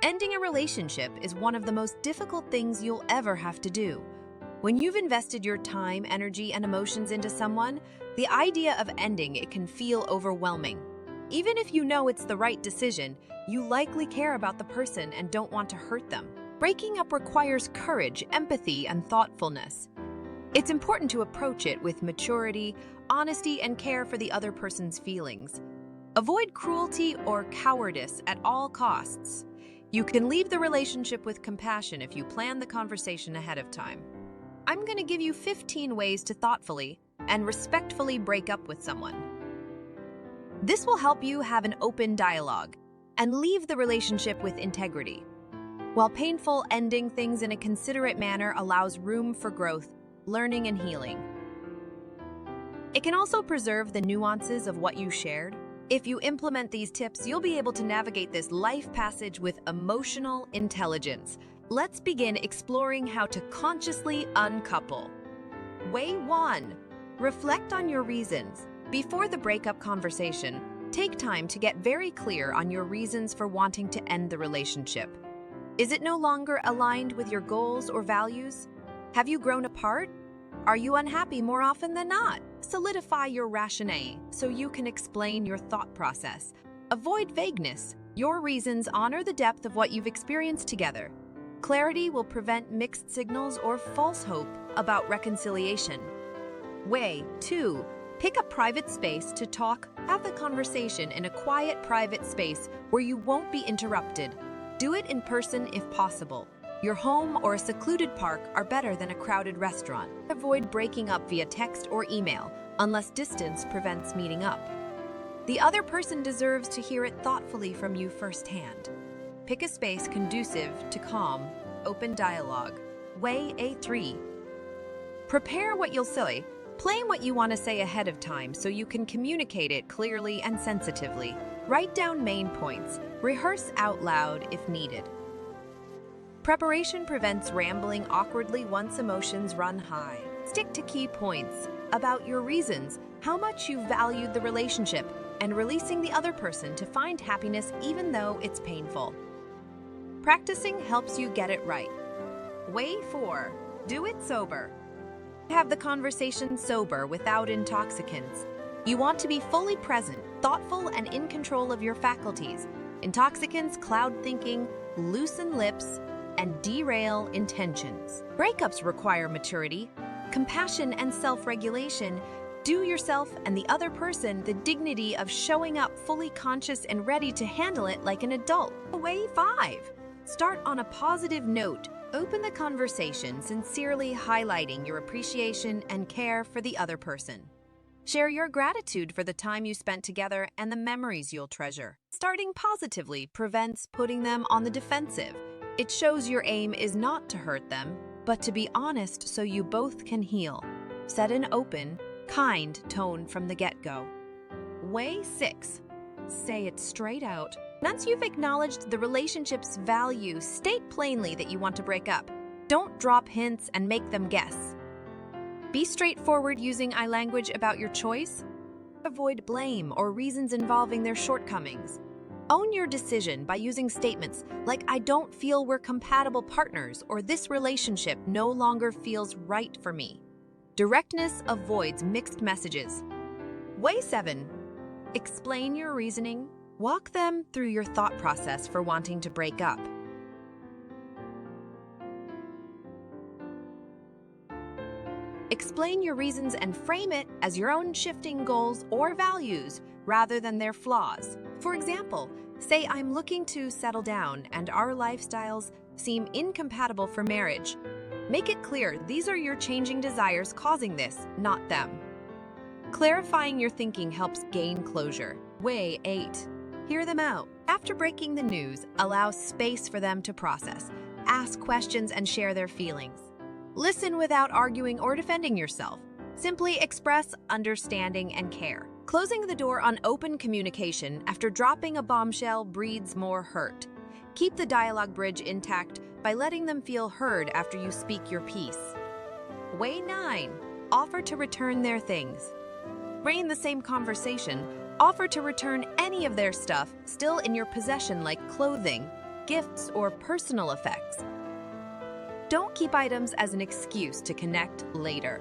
Ending a relationship is one of the most difficult things you'll ever have to do. When you've invested your time, energy, and emotions into someone, the idea of ending it can feel overwhelming. Even if you know it's the right decision, you likely care about the person and don't want to hurt them. Breaking up requires courage, empathy, and thoughtfulness. It's important to approach it with maturity, honesty, and care for the other person's feelings. Avoid cruelty or cowardice at all costs. You can leave the relationship with compassion if you plan the conversation ahead of time. I'm going to give you 15 ways to thoughtfully and respectfully break up with someone. This will help you have an open dialogue and leave the relationship with integrity. While painful, ending things in a considerate manner allows room for growth, learning, and healing. It can also preserve the nuances of what you shared. If you implement these tips, you'll be able to navigate this life passage with emotional intelligence. Let's begin exploring how to consciously uncouple. Way 1. Reflect on your reasons. Before the breakup conversation, take time to get very clear on your reasons for wanting to end the relationship. Is it no longer aligned with your goals or values? Have you grown apart? Are you unhappy more often than not? Solidify your rationale so you can explain your thought process. Avoid vagueness. Your reasons honor the depth of what you've experienced together. Clarity will prevent mixed signals or false hope about reconciliation. Way 2. Pick a private space to talk. Have the conversation in a quiet, private space where you won't be interrupted. Do it in person if possible. Your home or a secluded park are better than a crowded restaurant. Avoid breaking up via text or email unless distance prevents meeting up. The other person deserves to hear it thoughtfully from you firsthand. Pick a space conducive to calm, open dialogue. Way A3. Prepare what you'll say. Plan what you want to say ahead of time so you can communicate it clearly and sensitively. Write down main points. Rehearse out loud if needed. Preparation prevents rambling awkwardly once emotions run high. Stick to key points about your reasons, how much you valued the relationship, and releasing the other person to find happiness even though it's painful. Practicing helps you get it right. Way 4. Do it sober. Have the conversation sober without intoxicants. You want to be fully present, thoughtful, and in control of your faculties. Intoxicants cloud thinking, loosen lips, and derail intentions. Breakups require maturity, compassion, and self-regulation. Do yourself and the other person the dignity of showing up fully conscious and ready to handle it like an adult. Way 5. Start on a positive note. Open the conversation, sincerely highlighting your appreciation and care for the other person. Share your gratitude for the time you spent together and the memories you'll treasure. Starting positively prevents putting them on the defensive. It shows your aim is not to hurt them, but to be honest so you both can heal. Set an open, kind tone from the get-go. Way 6. Say it straight out. Once you've acknowledged the relationship's value, state plainly that you want to break up. Don't drop hints and make them guess. Be straightforward using I language about your choice. Avoid blame or reasons involving their shortcomings. Own your decision by using statements like I don't feel we're compatible partners or this relationship no longer feels right for me. Directness avoids mixed messages. Way 7. Explain your reasoning. Walk them through your thought process for wanting to break up. Explain your reasons and frame it as your own shifting goals or values rather than their flaws. For example, say I'm looking to settle down and our lifestyles seem incompatible for marriage. Make it clear these are your changing desires causing this, not them. Clarifying your thinking helps gain closure. Way 8. Hear them out. After breaking the news, allow space for them to process. Ask questions and share their feelings. Listen without arguing or defending yourself. Simply express understanding and care. Closing the door on open communication after dropping a bombshell breeds more hurt. Keep the dialogue bridge intact by letting them feel heard after you speak your piece. Way 9. Offer to return their things. In the same conversation, offer to return any of their stuff still in your possession like clothing, gifts, or personal effects. Don't keep items as an excuse to connect later.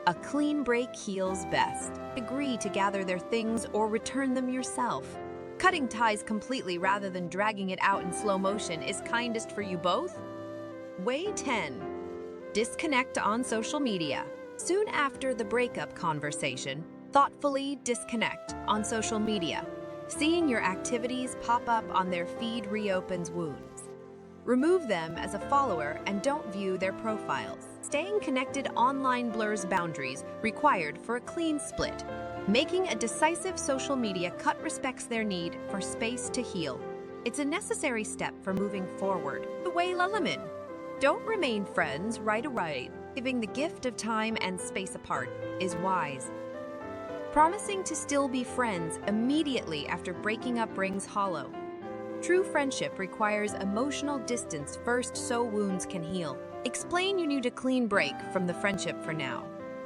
A clean break heals best. Agree to gather their things or return them yourself. Cutting ties completely rather than dragging it out in slow motion is kindest for you both. Way 10. Disconnect on social media. Soon after the breakup conversation, thoughtfully disconnect on social media. Seeing your activities pop up on their feed reopens wounds. Remove them as a follower and don't view their profiles. Staying connected online blurs boundaries required for a clean split. Making a decisive social media cut respects their need for space to heal. It's a necessary step for moving forward. The way Lulamin. Don't remain friends right away. Giving the gift of time and space apart is wise. Promising to still be friends immediately after breaking up rings hollow. True friendship requires emotional distance first so wounds can heal. Explain you need a clean break from the friendship for now.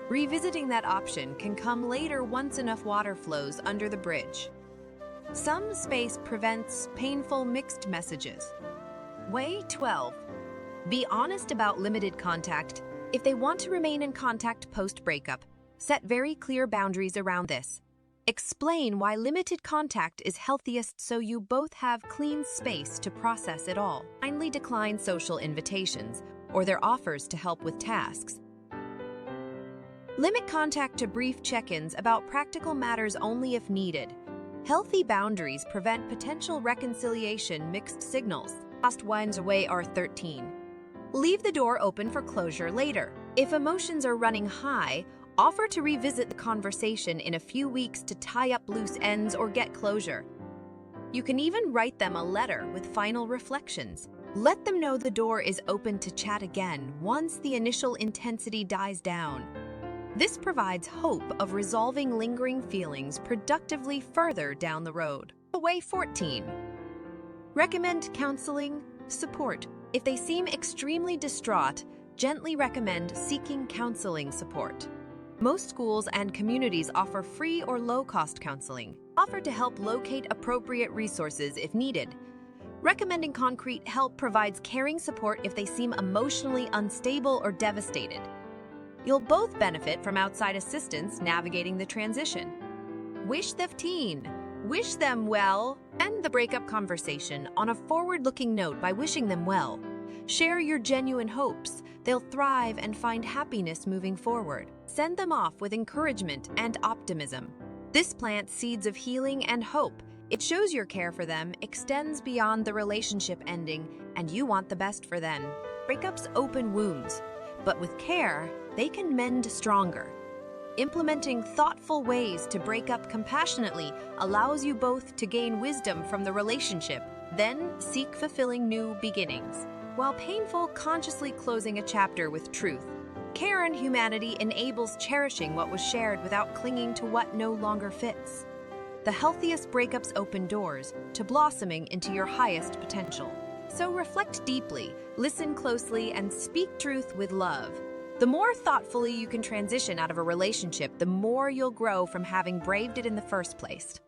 Revisiting that option can come later once enough water flows under the bridge. Some space prevents painful mixed messages. Way 12. Be honest about limited contact. If they want to remain in contact post-breakup, set very clear boundaries around this. Explain why limited contact is healthiest so you both have clean space to process it all. Kindly decline social invitations or their offers to help with tasks. Limit contact to brief check-ins about practical matters only if needed. Healthy boundaries prevent potential reconciliation mixed signals. Last ones away are 13. Leave the door open for closure later. If emotions are running high, offer to revisit the conversation in a few weeks to tie up loose ends or get closure. You can even write them a letter with final reflections. Let them know the door is open to chat again once the initial intensity dies down. This provides hope of resolving lingering feelings productively further down the road. Way 14. Recommend counseling support. If they seem extremely distraught, gently recommend seeking counseling support. Most schools and communities offer free or low-cost counseling, offered to help locate appropriate resources if needed. Recommending concrete help provides caring support if they seem emotionally unstable or devastated. You'll both benefit from outside assistance navigating the transition. Wish the teen. Wish them well. End the breakup conversation on a forward-looking note by wishing them well. Share your genuine hopes. They'll thrive and find happiness moving forward. Send them off with encouragement and optimism. This plants seeds of healing and hope. It shows your care for them extends beyond the relationship ending, and you want the best for them. Breakups open wounds, but with care, they can mend stronger. Implementing thoughtful ways to break up compassionately allows you both to gain wisdom from the relationship, then seek fulfilling new beginnings. While painful, consciously closing a chapter with truth, care and humanity enables cherishing what was shared without clinging to what no longer fits. The healthiest breakups open doors to blossoming into your highest potential. So reflect deeply, listen closely, and speak truth with love. The more thoughtfully you can transition out of a relationship, the more you'll grow from having braved it in the first place.